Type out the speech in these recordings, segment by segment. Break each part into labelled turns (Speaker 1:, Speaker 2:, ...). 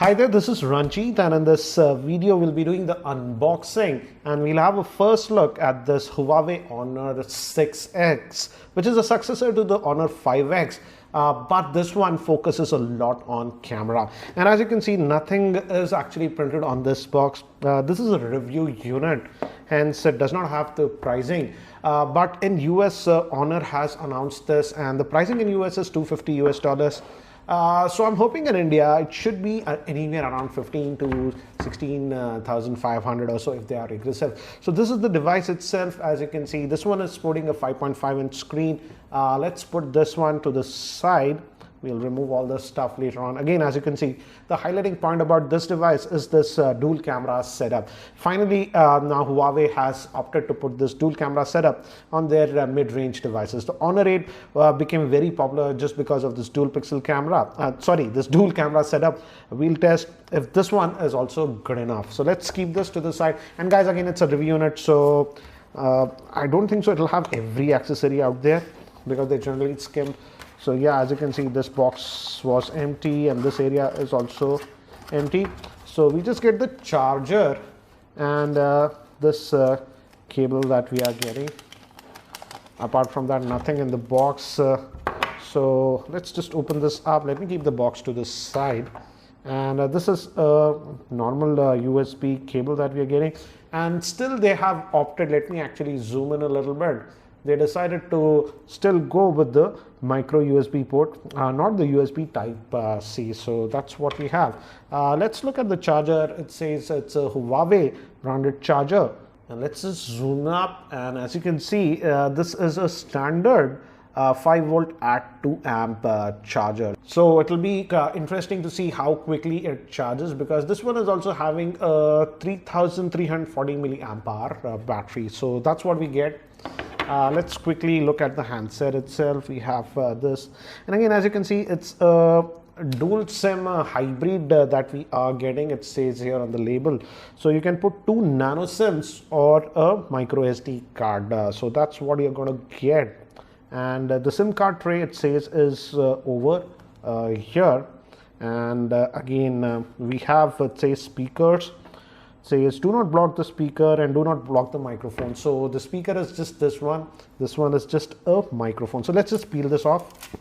Speaker 1: Hi there, this is Ranjit, and in this video we'll be doing the unboxing, and we'll have a first look at this Huawei Honor 6X, which is a successor to the Honor 5X. But this one focuses a lot on camera, and as you can see, nothing is actually printed on this box. This is a review unit, hence it does not have the pricing, but in US Honor has announced this, and the pricing in US is $250 US. So I'm hoping in India it should be anywhere around 15 to 16,500 or so if they are aggressive. So this is the device itself. As you can see, this one is sporting a 5.5-inch screen. Let's put this one to the side. We'll remove all this stuff later on. Again, as you can see, the highlighting point about this device is this dual camera setup. Finally, now Huawei has opted to put this dual camera setup on their mid-range devices. The Honor 8 became very popular just because of this dual pixel camera. This dual camera setup. We'll test if this one is also good enough. So let's keep this to the side. And guys, again, it's a review unit, so I don't think so it'll have every accessory out there because they generally skim. So yeah, as you can see, this box was empty and this area is also empty. So we just get the charger and this cable that we are getting. Apart from that, nothing in the box. So let's just open this up. Let me keep the box to the side. And this is a normal USB cable that we are getting. And still they have opted, let me actually zoom in a little bit. They decided to still go with the micro USB port, not the USB type C. So that's what we have. Let's look at the charger. It says it's a Huawei branded charger. And let's just zoom up. And as you can see, this is a standard 5 volt at 2 amp charger. So it will be interesting to see how quickly it charges, because this one is also having a 3340 milliamp hour battery. So that's what we get. Let's quickly look at the handset itself. We have this, and again, as you can see, it's a dual SIM hybrid that we are getting. It says here on the label, so you can put 2 nano SIMs or a micro SD card. So that's what you're going to get. And the SIM card tray, it says, is over here. And again, we have, it says, speakers. Says do not block the speaker and do not block the microphone. So the speaker is just this one is just a microphone. So let's just peel this off.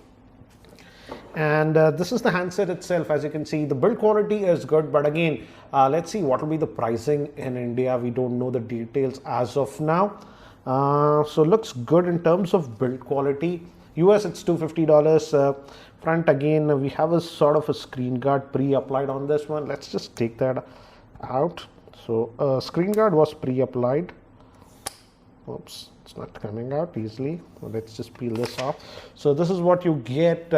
Speaker 1: And this is the handset itself. As you can see, the build quality is good, but again, let's see what will be the pricing in India. We don't know the details as of now. So looks good in terms of build quality. US, it's $250. Front, again, we have a sort of a screen guard pre-applied on this one. Let's just take that out. So screen guard was pre-applied. Oops, it's not coming out easily. Well, let's just peel this off. So this is what you get.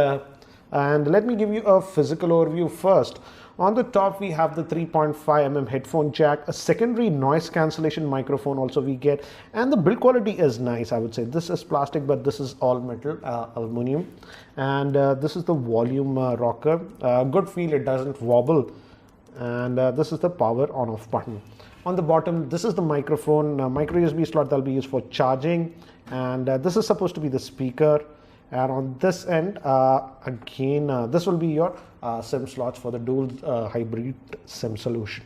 Speaker 1: And let me give you a physical overview first. On the top, we have the 3.5mm headphone jack, a secondary noise cancellation microphone also we get, and the build quality is nice, I would say. This is plastic, but this is all metal, aluminum. And this is the volume rocker. Good feel, it doesn't wobble. And this is the power on off button. On the bottom, this is the microphone, micro USB slot that will be used for charging, and this is supposed to be the speaker. And on this end, again, this will be your SIM slots for the dual hybrid SIM solution.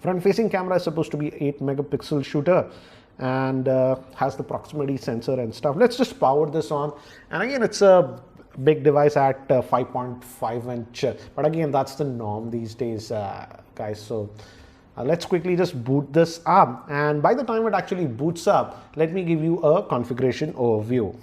Speaker 1: Front facing camera is supposed to be 8 megapixel shooter and has the proximity sensor and stuff. Let's just power this on, and again, it's a big device at 5.5 inch, but again, that's the norm these days, guys. So let's quickly just boot this up, and by the time it actually boots up, let me give you a configuration overview.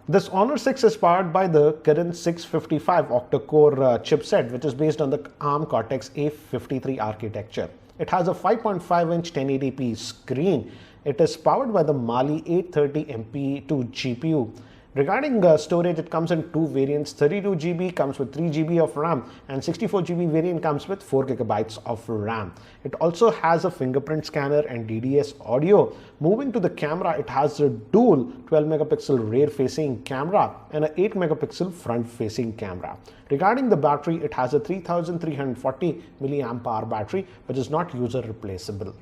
Speaker 1: This Honor 6 is powered by the Kirin 655 octa-core chipset, which is based on the ARM Cortex A53 architecture. It has a 5.5-inch 1080p screen. It is powered by the Mali 830 MP2 GPU. Regarding storage, it comes in 2 variants. 32GB comes with 3GB of RAM, and 64GB variant comes with 4GB of RAM. It also has a fingerprint scanner and DDS audio. Moving to the camera, it has a dual 12-megapixel rear-facing camera and an 8-megapixel front-facing camera. Regarding the battery, it has a 3340 milliamp hour battery, which is not user replaceable.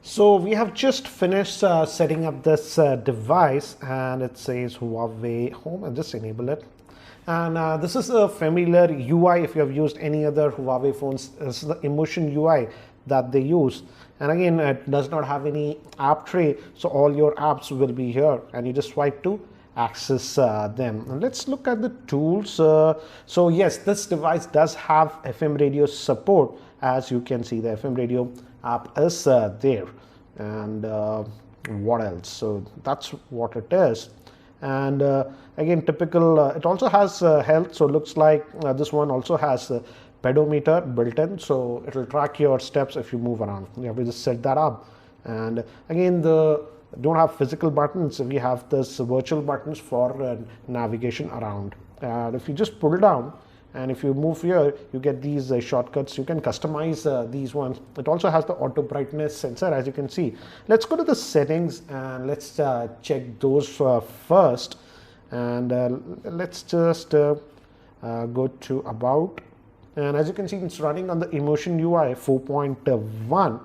Speaker 1: So we have just finished setting up this device, and it says Huawei Home, and just enable it. And this is a familiar UI if you have used any other Huawei phones. This is the Emotion UI that they use. And again, it does not have any app tray, so all your apps will be here, and you just swipe to access them. And let's look at the tools. So yes, this device does have FM radio support. As you can see, the FM radio app is there. And what else? So that's what it is. And again, typical, it also has health. So looks like this one also has pedometer built in, so it will track your steps if you move around. You have to just set that up. And again, the don't have physical buttons. We have this virtual buttons for navigation around. And if you just pull down, and if you move here, you get these shortcuts. You can customize these ones. It also has the auto brightness sensor, as you can see. Let's go to the settings and let's check those first. And let's just go to about. And as you can see, it's running on the Emotion UI 4.1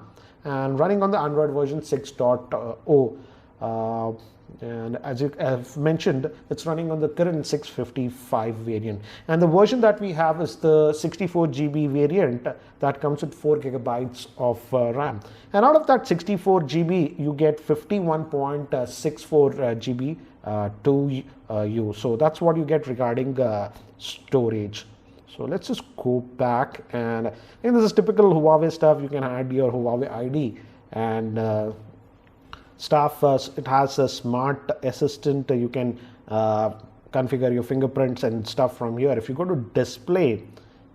Speaker 1: and running on the Android version 6.0. And as you have mentioned, it's running on the current 655 variant. And the version that we have is the 64 GB variant that comes with 4 gigabytes of RAM. And out of that 64 GB, you get 51.64 GB to you. So that's what you get regarding storage. So let's just go back, and this is typical Huawei stuff. You can add your Huawei ID and stuff. It has a smart assistant. You can configure your fingerprints and stuff from here. If you go to display,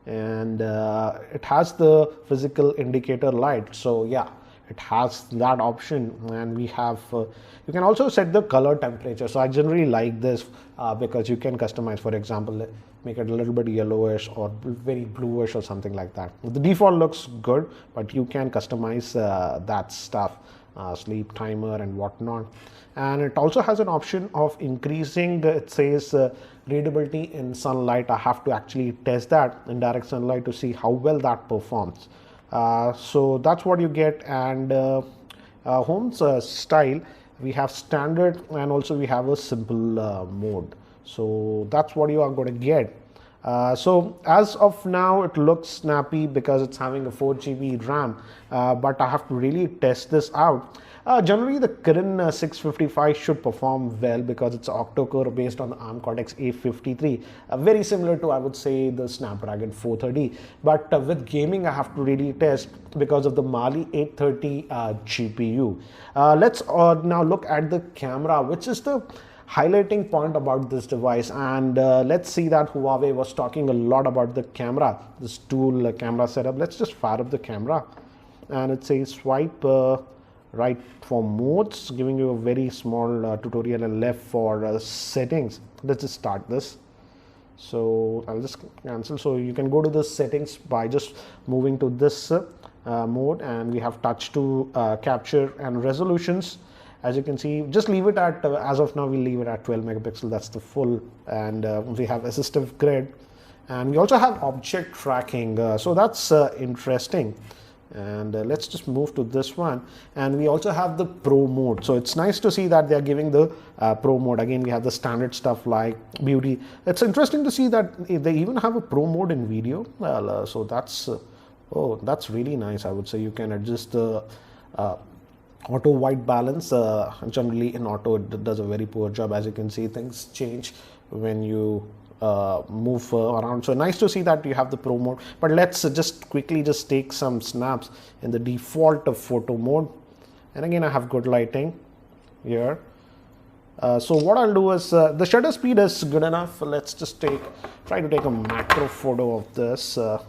Speaker 1: and it has the physical indicator light. So yeah, it has that option. And we have you can also set the color temperature. So I generally like this because you can customize, for example, make it a little bit yellowish or very bluish or something like that. The default looks good, but you can customize that stuff, sleep timer and whatnot. And it also has an option of increasing, it says readability in sunlight. I have to actually test that in direct sunlight to see how well that performs. So that's what you get. And home's style, we have standard, and also we have a simple mode. So that's what you are going to get. So as of now, it looks snappy because it's having a 4 GB RAM, but I have to really test this out. Generally, the Kirin 655 should perform well because it's octa-core based on the ARM Cortex A53, very similar to, I would say, the Snapdragon 430. But with gaming, I have to really test because of the Mali 830 GPU. Let's now look at the camera, which is the highlighting point about this device. And let's see that Huawei was talking a lot about the camera, this dual camera setup. Let's just fire up the camera, and it says swipe right for modes, giving you a very small tutorial, and left for settings. Let's just start this. So I'll just cancel. So you can go to the settings by just moving to this mode, and we have touch to capture and resolutions. As you can see, just leave it at, as of now, we'll leave it at 12 megapixel. That's the full. And we have assistive grid. And we also have object tracking. So that's interesting. And let's just move to this one. And we also have the Pro mode. So it's nice to see that they're giving the Pro mode. Again, we have the standard stuff like beauty. It's interesting to see that they even have a Pro mode in video. Well, so that's, oh, that's really nice, I would say. You can adjust the auto white balance. Generally in auto it does a very poor job. As you can see, things change when you move around. So nice to see that you have the Pro mode. But let's just quickly just take some snaps in the default photo mode. And again, I have good lighting here. So what I'll do is the shutter speed is good enough. Let's just try to take a macro photo of this. So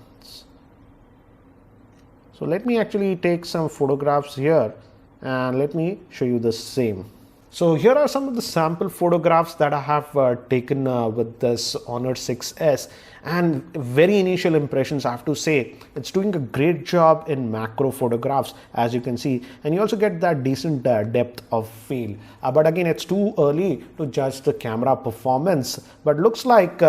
Speaker 1: let me actually take some photographs here, and let me show you the same. So here are some of the sample photographs that I have taken with this Honor 6S, and very initial impressions, I have to say. It's doing a great job in macro photographs, as you can see, and you also get that decent depth of field. But again, it's too early to judge the camera performance, but looks like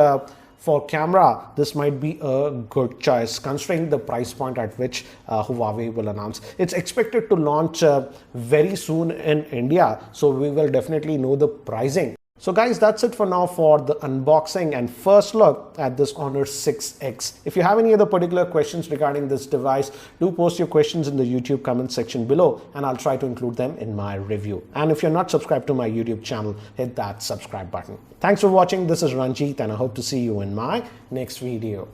Speaker 1: for camera, this might be a good choice considering the price point at which Huawei will announce. It's expected to launch very soon in India, so we will definitely know the pricing. So guys, that's it for now for the unboxing and first look at this Honor 6X. If you have any other particular questions regarding this device, do post your questions in the YouTube comment section below and I'll try to include them in my review. And if you're not subscribed to my YouTube channel, hit that subscribe button. Thanks for watching. This is Ranjit and I hope to see you in my next video.